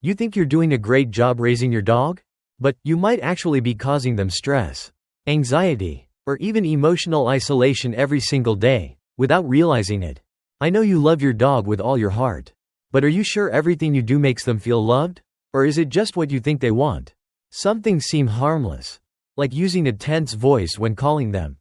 You think you're doing a great job raising your dog? But you might actually be causing them stress, anxiety, or even emotional isolation every single day, without realizing it. I know you love your dog with all your heart. But are you sure everything you do makes them feel loved? Or is it just what you think they want? Some things seem harmless, like using a tense voice when calling them,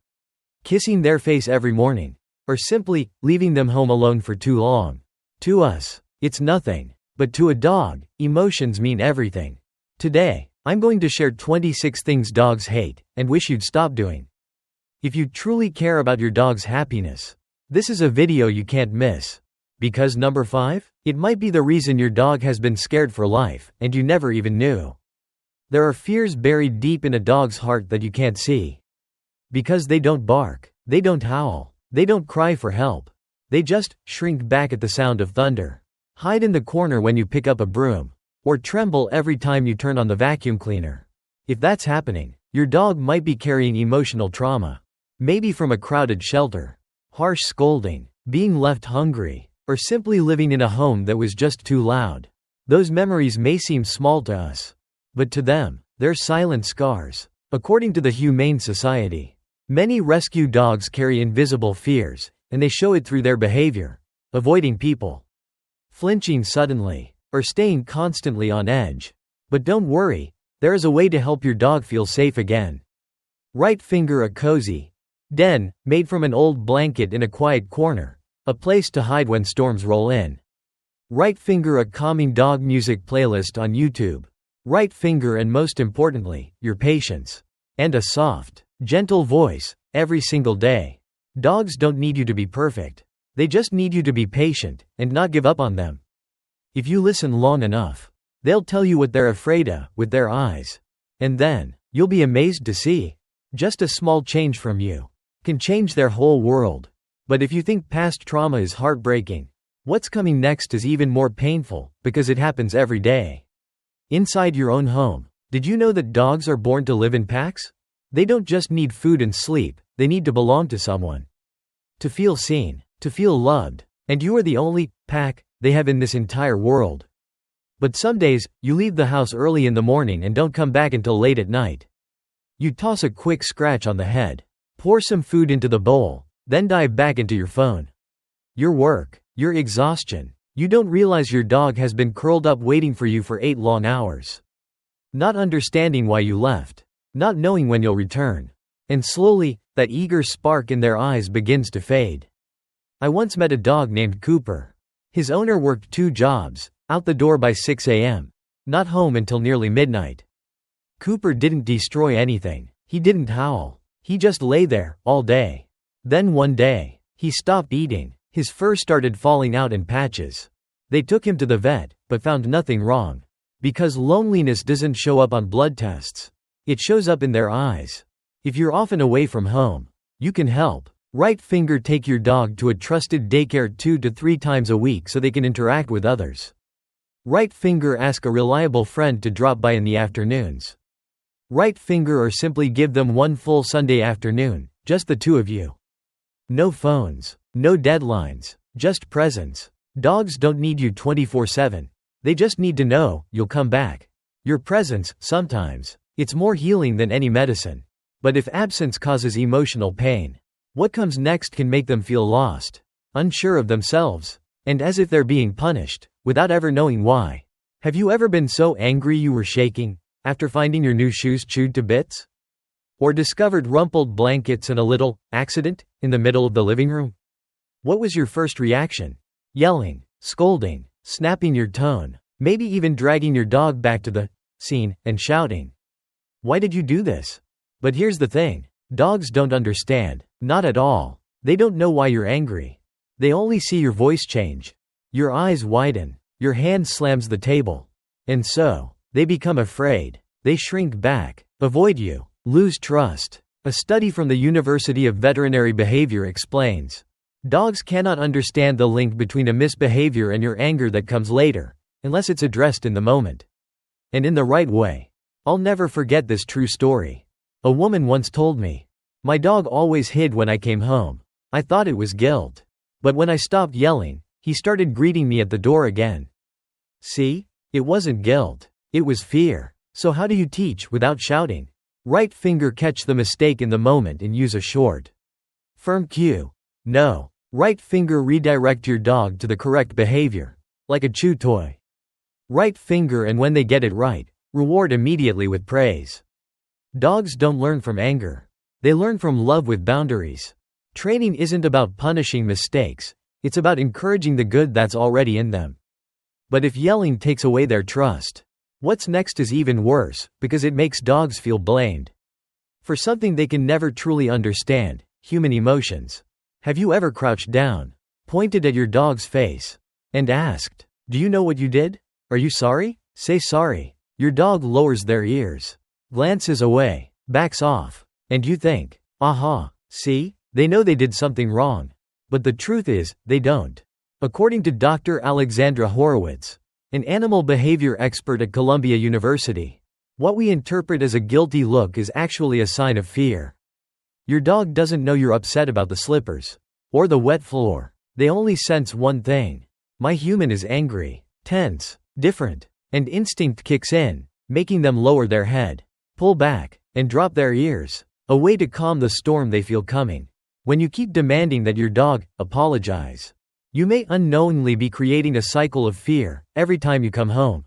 kissing their face every morning, or simply leaving them home alone for too long. To us, it's nothing. But to a dog, emotions mean everything. Today, I'm going to share 26 things dogs hate and wish you'd stop doing. If you truly care about your dog's happiness, this is a video you can't miss. Because number 5, it might be the reason your dog has been scared for life, and you never even knew. There are fears buried deep in a dog's heart that you can't see. Because they don't bark, they don't howl, they don't cry for help. They just shrink back at the sound of thunder, hide in the corner when you pick up a broom, or tremble every time you turn on the vacuum cleaner. If that's happening, your dog might be carrying emotional trauma. Maybe from a crowded shelter, harsh scolding, being left hungry, or simply living in a home that was just too loud. Those memories may seem small to us, but to them, they're silent scars. According to the Humane Society, many rescue dogs carry invisible fears, and they show it through their behavior: avoiding people, flinching suddenly, or staying constantly on edge. But don't worry, there is a way to help your dog feel safe again. Right finger a cozy den, made from an old blanket in a quiet corner, a place to hide when storms roll in. Right finger a calming dog music playlist on YouTube. Right finger, and most importantly, your patience. And a soft, gentle voice, every single day. Dogs don't need you to be perfect. They just need you to be patient, and not give up on them. If you listen long enough, they'll tell you what they're afraid of, with their eyes. And then, you'll be amazed to see, just a small change from you can change their whole world. But if you think past trauma is heartbreaking, what's coming next is even more painful, because it happens every day. Inside your own home. Did you know that dogs are born to live in packs? They don't just need food and sleep, they need to belong to someone. To feel seen, to feel loved, and you are the only pack they have in this entire world. But some days, you leave the house early in the morning and don't come back until late at night. You toss a quick scratch on the head, pour some food into the bowl, then dive back into your phone. Your work, your exhaustion. You don't realize your dog has been curled up waiting for you for 8 long hours. Not understanding why you left, not knowing when you'll return. And slowly, that eager spark in their eyes begins to fade. I once met a dog named Cooper. His owner worked 2 jobs, out the door by 6 a.m., not home until nearly midnight. Cooper didn't destroy anything. He didn't howl. He just lay there, all day. Then one day, he stopped eating. His fur started falling out in patches. They took him to the vet, but found nothing wrong. Because loneliness doesn't show up on blood tests. It shows up in their eyes. If you're often away from home, you can help. Right finger take your dog to a trusted daycare 2 to 3 times a week so they can interact with others. Right finger ask a reliable friend to drop by in the afternoons. Right finger, or simply give them one full Sunday afternoon, just the 2 of you. No phones, no deadlines, just presence. Dogs don't need you 24/7. They just need to know you'll come back. Your presence, sometimes, it's more healing than any medicine. But if absence causes emotional pain, what comes next can make them feel lost, unsure of themselves, and as if they're being punished, without ever knowing why. Have you ever been so angry you were shaking after finding your new shoes chewed to bits? Or discovered rumpled blankets and a little accident in the middle of the living room? What was your first reaction? Yelling, scolding, snapping your tone, maybe even dragging your dog back to the scene and shouting. Why did you do this? But here's the thing. Dogs don't understand. Not at all. They don't know why you're angry. They only see your voice change. Your eyes widen. Your hand slams the table. And so, they become afraid. They shrink back, avoid you, lose trust. A study from the University of Veterinary Behavior explains. Dogs cannot understand the link between a misbehavior and your anger that comes later, unless it's addressed in the moment. And in the right way. I'll never forget this true story. A woman once told me, "My dog always hid when I came home. I thought it was guilt. But when I stopped yelling, he started greeting me at the door again." See? It wasn't guilt. It was fear. So how do you teach without shouting? Right finger catch the mistake in the moment and use a short, firm cue. No. Right finger redirect your dog to the correct behavior. Like a chew toy. Right finger, and when they get it right, reward immediately with praise. Dogs don't learn from anger. They learn from love with boundaries. Training isn't about punishing mistakes, it's about encouraging the good that's already in them. But if yelling takes away their trust, what's next is even worse, because it makes dogs feel blamed for something they can never truly understand: human emotions. Have you ever crouched down, pointed at your dog's face, and asked, "Do you know what you did? Are you sorry? Say sorry." Your dog lowers their ears, glances away, backs off, and you think, "Aha, see? They know they did something wrong." But the truth is, they don't. According to Dr. Alexandra Horowitz, an animal behavior expert at Columbia University, what we interpret as a guilty look is actually a sign of fear. Your dog doesn't know you're upset about the slippers or the wet floor. They only sense one thing: my human is angry, tense, different, and instinct kicks in, making them lower their head, pull back, and drop their ears, a way to calm the storm they feel coming. When you keep demanding that your dog apologize, you may unknowingly be creating a cycle of fear every time you come home,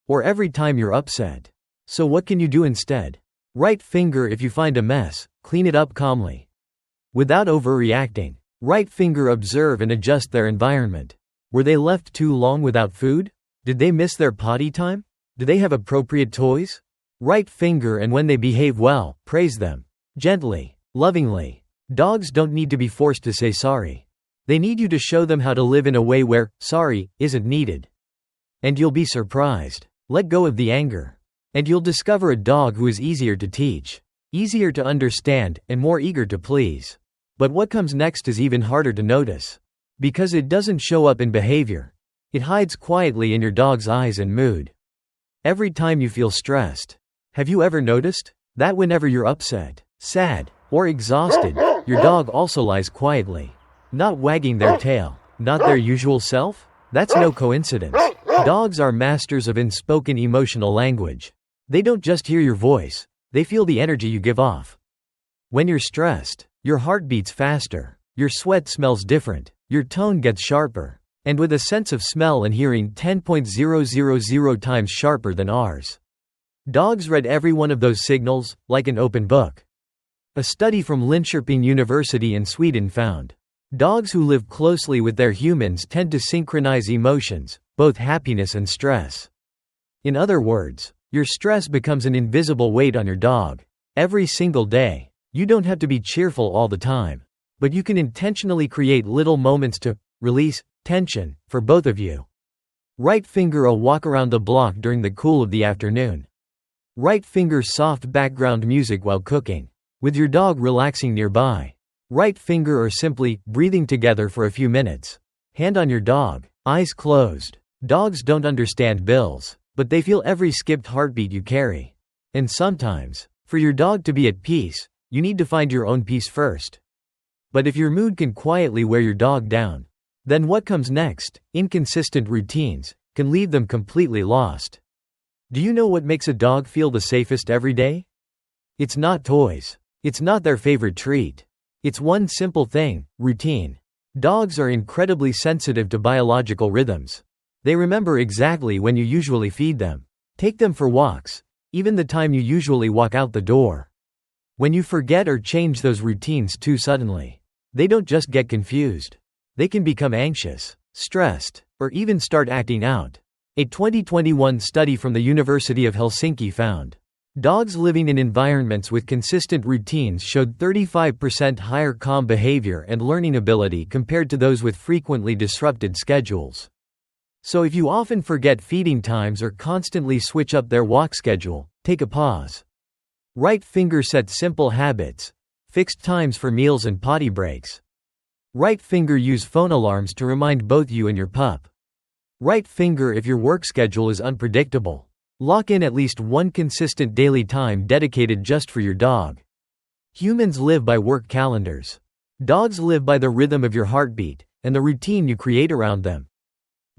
or every time you're upset. So what can you do instead? Right finger, if you find a mess, clean it up calmly. Without overreacting. Right finger, observe and adjust their environment. Were they left too long without food? Did they miss their potty time? Do they have appropriate toys? Right finger, and when they behave well, praise them. Gently, lovingly. Dogs don't need to be forced to say sorry. They need you to show them how to live in a way where sorry isn't needed. And you'll be surprised. Let go of the anger. And you'll discover a dog who is easier to teach, easier to understand, and more eager to please. But what comes next is even harder to notice. Because it doesn't show up in behavior. It hides quietly in your dog's eyes and mood. Every time you feel stressed. Have you ever noticed that whenever you're upset, sad, or exhausted, your dog also lies quietly? Not wagging their tail, not their usual self? That's no coincidence. Dogs are masters of unspoken emotional language. They don't just hear your voice, they feel the energy you give off. When you're stressed, your heart beats faster, your sweat smells different, your tone gets sharper, and with a sense of smell and hearing 10,000 times sharper than ours. Dogs read every one of those signals, like an open book. A study from Linköping University in Sweden found dogs who live closely with their humans tend to synchronize emotions, both happiness and stress. In other words, your stress becomes an invisible weight on your dog. Every single day, you don't have to be cheerful all the time, but you can intentionally create little moments to release tension for both of you. Right finger, a walk around the block during the cool of the afternoon. Right finger, soft background music while cooking, with your dog relaxing nearby. Right finger, or simply breathing together for a few minutes. Hand on your dog, eyes closed. Dogs don't understand bills, but they feel every skipped heartbeat you carry. And sometimes, for your dog to be at peace, you need to find your own peace first. But if your mood can quietly wear your dog down, then what comes next, inconsistent routines, can leave them completely lost. Do you know what makes a dog feel the safest every day? It's not toys. It's not their favorite treat. It's one simple thing: routine. Dogs are incredibly sensitive to biological rhythms. They remember exactly when you usually feed them, take them for walks, even the time you usually walk out the door. When you forget or change those routines too suddenly, they don't just get confused. They can become anxious, stressed, or even start acting out. A 2021 study from the University of Helsinki found dogs living in environments with consistent routines showed 35% higher calm behavior and learning ability compared to those with frequently disrupted schedules. So if you often forget feeding times or constantly switch up their walk schedule, take a pause. Right finger, set simple habits, fixed times for meals and potty breaks. Right finger, use phone alarms to remind both you and your pup. Right finger, if your work schedule is unpredictable, lock in at least one consistent daily time dedicated just for your dog. Humans live by work calendars. Dogs live by the rhythm of your heartbeat and the routine you create around them.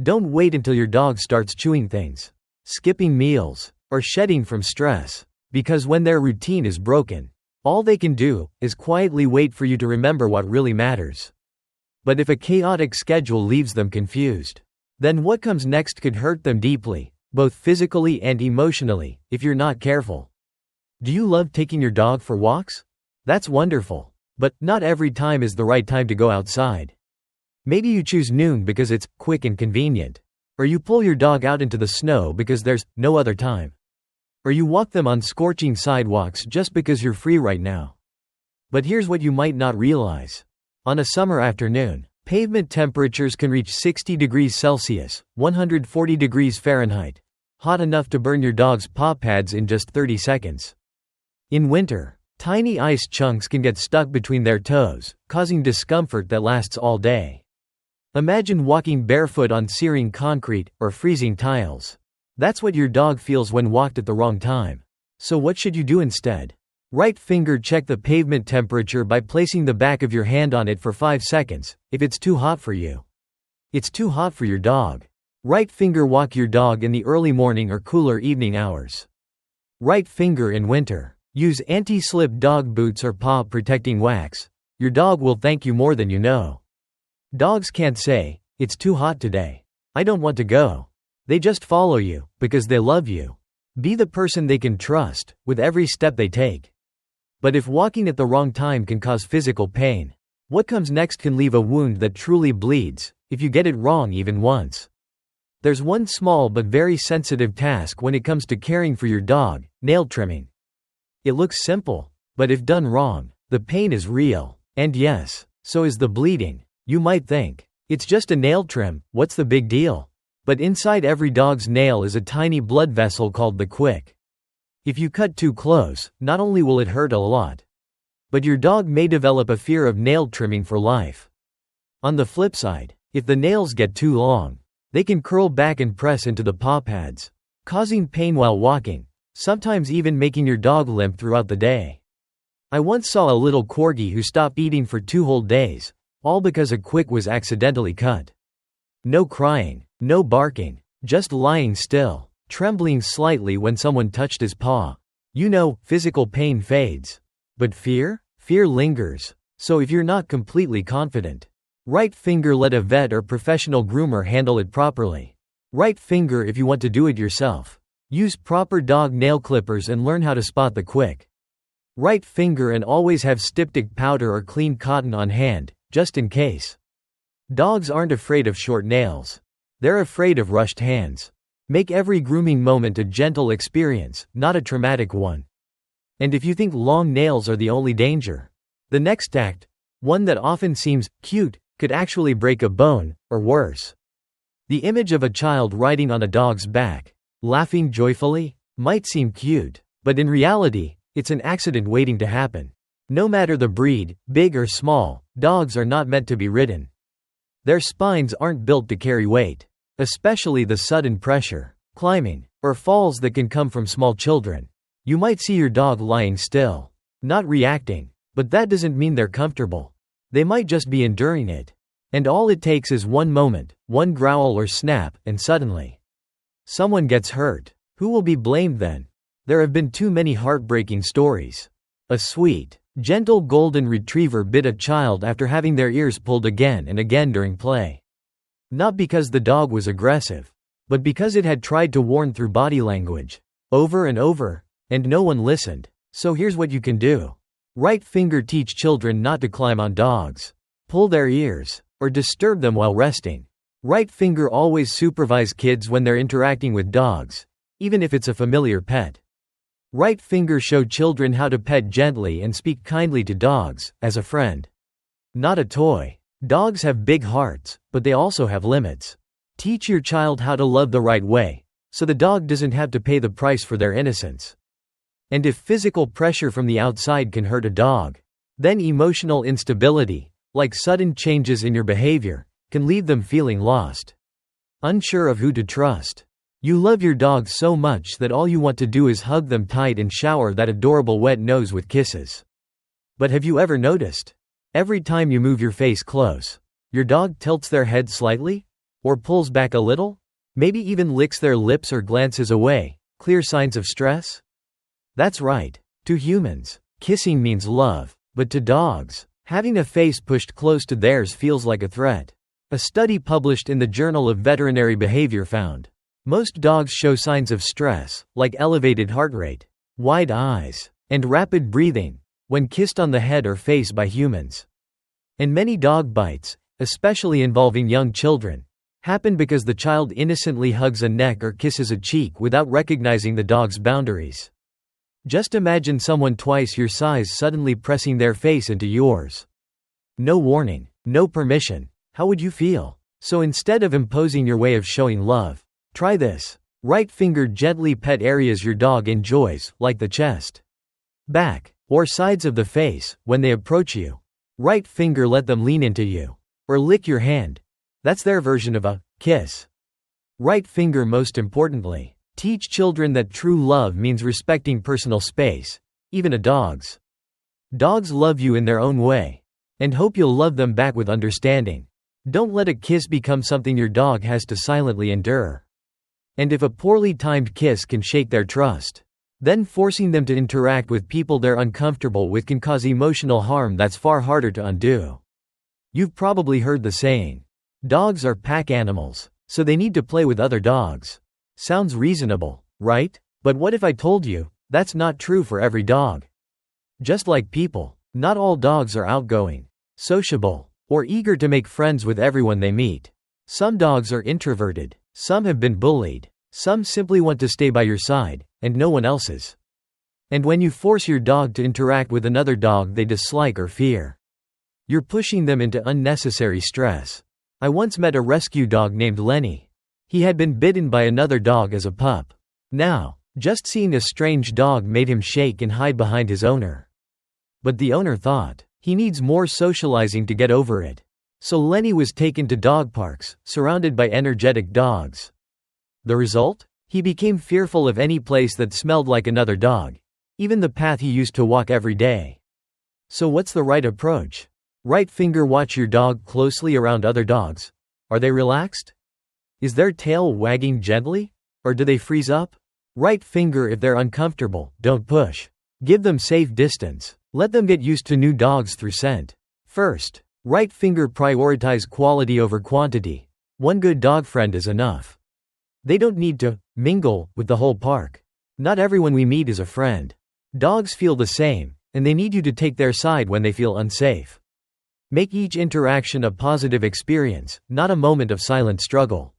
Don't wait until your dog starts chewing things. skipping meals, or shedding from stress. Because when their routine is broken, all they can do is quietly wait for you to remember what really matters. But if a chaotic schedule leaves them confused, then what comes next could hurt them deeply, both physically and emotionally, if you're not careful. Do you love taking your dog for walks? That's wonderful. But not every time is the right time to go outside. Maybe you choose noon because it's quick and convenient. Or you pull your dog out into the snow because there's no other time. Or you walk them on scorching sidewalks just because you're free right now. But here's what you might not realize. On a summer afternoon, pavement temperatures can reach 60 degrees Celsius, 140 degrees Fahrenheit, hot enough to burn your dog's paw pads in just 30 seconds. In winter, tiny ice chunks can get stuck between their toes, causing discomfort that lasts all day. Imagine walking barefoot on searing concrete or freezing tiles. That's what your dog feels when walked at the wrong time. So what should you do instead? Right finger check the pavement temperature by placing the back of your hand on it for 5 seconds, if it's too hot for you. It's too hot for your dog. Right finger walk your dog in the early morning or cooler evening hours. Right finger in winter. Use anti-slip dog boots or paw protecting wax. Your dog will thank you more than you know. Dogs can't say, "It's too hot today. I don't want to go." They just follow you, because they love you. Be the person they can trust, with every step they take. But if walking at the wrong time can cause physical pain, what comes next can leave a wound that truly bleeds, if you get it wrong even once. There's one small but very sensitive task when it comes to caring for your dog: nail trimming. It looks simple, but if done wrong, the pain is real. And yes, so is the bleeding. You might think, it's just a nail trim, what's the big deal? But inside every dog's nail is a tiny blood vessel called the quick. If you cut too close, not only will it hurt a lot, but your dog may develop a fear of nail trimming for life. On the flip side, if the nails get too long, they can curl back and press into the paw pads, causing pain while walking, sometimes even making your dog limp throughout the day. I once saw a little corgi who stopped eating for 2 whole days, all because a quick was accidentally cut. No crying, no barking, just lying still, trembling slightly when someone touched his paw. You know, physical pain fades. But fear? Fear lingers. So if you're not completely confident, right finger let a vet or professional groomer handle it properly. Right finger if you want to do it yourself. Use proper dog nail clippers and learn how to spot the quick. Right finger and always have styptic powder or clean cotton on hand, just in case. Dogs aren't afraid of short nails. They're afraid of rushed hands. Make every grooming moment a gentle experience, not a traumatic one. And if you think long nails are the only danger, the next act, one that often seems cute, could actually break a bone, or worse. The image of a child riding on a dog's back, laughing joyfully, might seem cute, but in reality, it's an accident waiting to happen. No matter the breed, big or small, dogs are not meant to be ridden. Their spines aren't built to carry weight, especially the sudden pressure, climbing, or falls that can come from small children. You might see your dog lying still, not reacting, but that doesn't mean they're comfortable. They might just be enduring it. And all it takes is one moment, one growl or snap, and suddenly, someone gets hurt. Who will be blamed then? There have been too many heartbreaking stories. A sweet, gentle golden retriever bit a child after having their ears pulled again and again during play. Not because the dog was aggressive, but because it had tried to warn through body language, over and over, and no one listened. So here's what you can do. Right finger teach children not to climb on dogs, pull their ears, or disturb them while resting. Right finger always supervise kids when they're interacting with dogs, even if it's a familiar pet. Right finger show children how to pet gently and speak kindly to dogs, as a friend, not a toy. Dogs have big hearts, but they also have limits. Teach your child how to love the right way, so the dog doesn't have to pay the price for their innocence. And if physical pressure from the outside can hurt a dog, then emotional instability, like sudden changes in your behavior, can leave them feeling lost, unsure of who to trust. You love your dog so much that all you want to do is hug them tight and shower that adorable wet nose with kisses. But have you ever noticed? Every time you move your face close, your dog tilts their head slightly? Or pulls back a little? Maybe even licks their lips or glances away. Clear signs of stress? That's right. To humans, kissing means love, but to dogs, having a face pushed close to theirs feels like a threat. A study published in the Journal of Veterinary Behavior found most dogs show signs of stress, like elevated heart rate, wide eyes, and rapid breathing, when kissed on the head or face by humans. And many dog bites, especially involving young children, happen because the child innocently hugs a neck or kisses a cheek without recognizing the dog's boundaries. Just imagine someone twice your size suddenly pressing their face into yours. No warning, no permission. How would you feel? So instead of imposing your way of showing love, try this. Right finger gently pet areas your dog enjoys, like the chest, back, or sides of the face, when they approach you. Right finger let them lean into you, or lick your hand. That's their version of a kiss. Right finger most importantly. Teach children that true love means respecting personal space, even a dog's. Dogs love you in their own way, and hope you'll love them back with understanding. Don't let a kiss become something your dog has to silently endure. And if a poorly timed kiss can shake their trust, then forcing them to interact with people they're uncomfortable with can cause emotional harm that's far harder to undo. You've probably heard the saying, dogs are pack animals, so they need to play with other dogs. Sounds reasonable, right? But what if I told you, that's not true for every dog? Just like people, not all dogs are outgoing, sociable, or eager to make friends with everyone they meet. Some dogs are introverted, some have been bullied, some simply want to stay by your side, and no one else's. And when you force your dog to interact with another dog they dislike or fear, you're pushing them into unnecessary stress. I once met a rescue dog named Lenny. He had been bitten by another dog as a pup. Now, just seeing a strange dog made him shake and hide behind his owner. But the owner thought, he needs more socializing to get over it. So Lenny was taken to dog parks, surrounded by energetic dogs. The result? He became fearful of any place that smelled like another dog, even the path he used to walk every day. So what's the right approach? Right finger watch your dog closely around other dogs. Are they relaxed? Is their tail wagging gently? Or do they freeze up? Right finger if they're uncomfortable, don't push. Give them safe distance. Let them get used to new dogs through scent. First, right finger prioritize quality over quantity. One good dog friend is enough. They don't need to mingle with the whole park. Not everyone we meet is a friend. Dogs feel the same, and they need you to take their side when they feel unsafe. Make each interaction a positive experience, not a moment of silent struggle.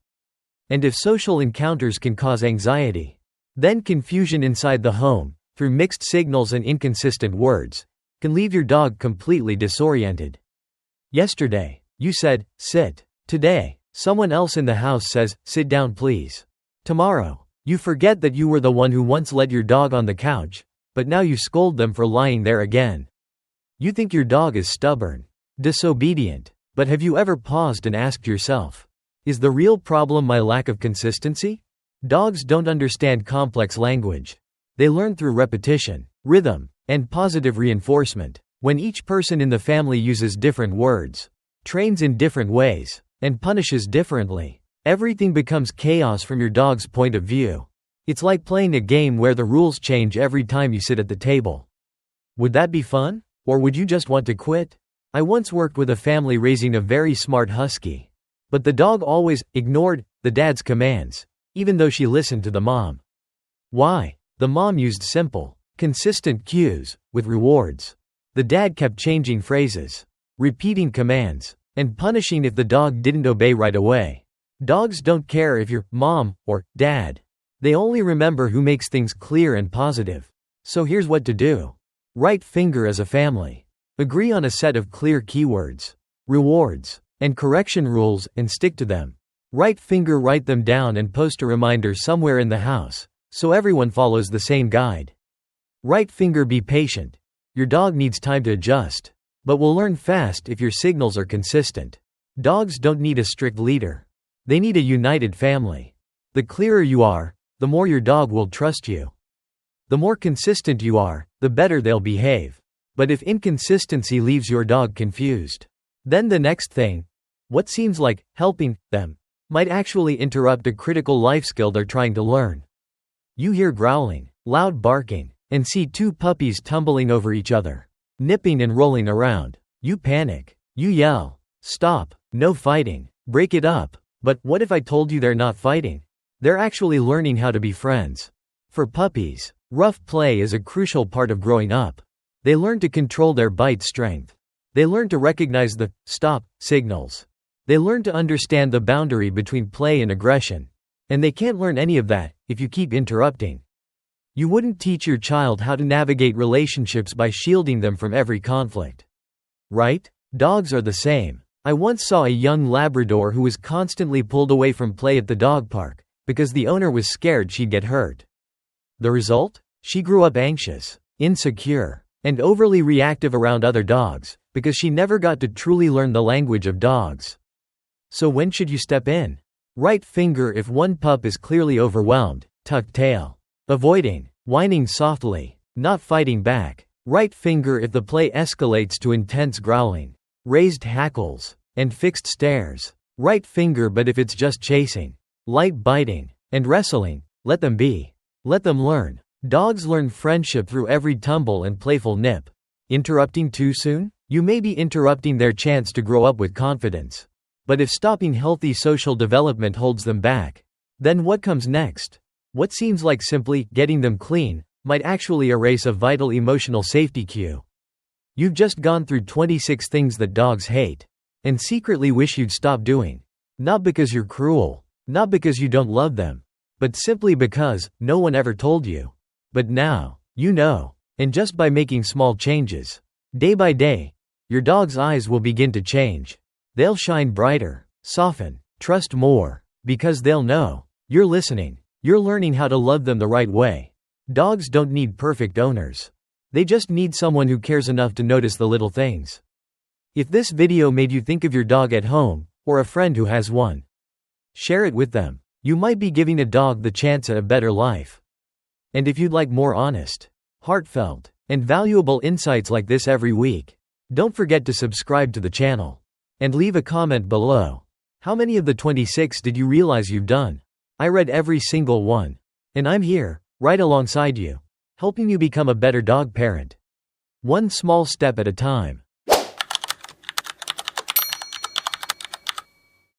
And if social encounters can cause anxiety, then confusion inside the home, through mixed signals and inconsistent words, can leave your dog completely disoriented. Yesterday, you said, sit. Today, someone else in the house says, sit down please. Tomorrow, you forget that you were the one who once let your dog on the couch, but now you scold them for lying there again. You think your dog is stubborn, disobedient, but have you ever paused and asked yourself, is the real problem my lack of consistency? Dogs don't understand complex language. They learn through repetition, rhythm, and positive reinforcement. When each person in the family uses different words, trains in different ways, and punishes differently, everything becomes chaos from your dog's point of view. It's like playing a game where the rules change every time you sit at the table. Would that be fun? Or would you just want to quit? I once worked with a family raising a very smart husky. But the dog always ignored the dad's commands, even though she listened to the mom. Why? The mom used simple, consistent cues, with rewards. The dad kept changing phrases, repeating commands, and punishing if the dog didn't obey right away. Dogs don't care if you're mom or dad. They only remember who makes things clear and positive. So here's what to do. Right finger as a family. Agree on a set of clear keywords, rewards, and correction rules and stick to them. Right finger write them down and post a reminder somewhere in the house, so everyone follows the same guide. Right finger be patient. Your dog needs time to adjust, but will learn fast if your signals are consistent. Dogs don't need a strict leader. They need a united family. The clearer you are, the more your dog will trust you. The more consistent you are, the better they'll behave. But if inconsistency leaves your dog confused, then the next thing, what seems like helping them, might actually interrupt a critical life skill they're trying to learn. You hear growling, loud barking, and see two puppies tumbling over each other, nipping and rolling around. You panic. You yell, "Stop, no fighting, break it up." But what if I told you they're not fighting? They're actually learning how to be friends. For puppies, rough play is a crucial part of growing up. They learn to control their bite strength. They learn to recognize the stop signals. They learn to understand the boundary between play and aggression. And they can't learn any of that if you keep interrupting. You wouldn't teach your child how to navigate relationships by shielding them from every conflict. Right? Dogs are the same. I once saw a young Labrador who was constantly pulled away from play at the dog park because the owner was scared she'd get hurt. The result? She grew up anxious, insecure, and overly reactive around other dogs because she never got to truly learn the language of dogs. So when should you step in? Right finger if one pup is clearly overwhelmed, tuck tail. Avoiding, whining softly, not fighting back. Right finger if the play escalates to intense growling, raised hackles, and fixed stares. Right finger but if it's just chasing, light biting, and wrestling, let them be. Let them learn. Dogs learn friendship through every tumble and playful nip. Interrupting too soon? You may be interrupting their chance to grow up with confidence. But if stopping healthy social development holds them back, then what comes next? What seems like simply getting them clean might actually erase a vital emotional safety cue. You've just gone through 26 things that dogs hate and secretly wish you'd stop doing. Not because you're cruel, not because you don't love them, but simply because no one ever told you. But now, you know. And just by making small changes, day by day, your dog's eyes will begin to change. They'll shine brighter, soften, trust more, because they'll know you're listening. You're learning how to love them the right way. Dogs don't need perfect owners. They just need someone who cares enough to notice the little things. If this video made you think of your dog at home, or a friend who has one, share it with them. You might be giving a dog the chance at a better life. And if you'd like more honest, heartfelt, and valuable insights like this every week, don't forget to subscribe to the channel. And leave a comment below. How many of the 26 did you realize you've done? I read every single one. And I'm here, right alongside you, helping you become a better dog parent. One small step at a time.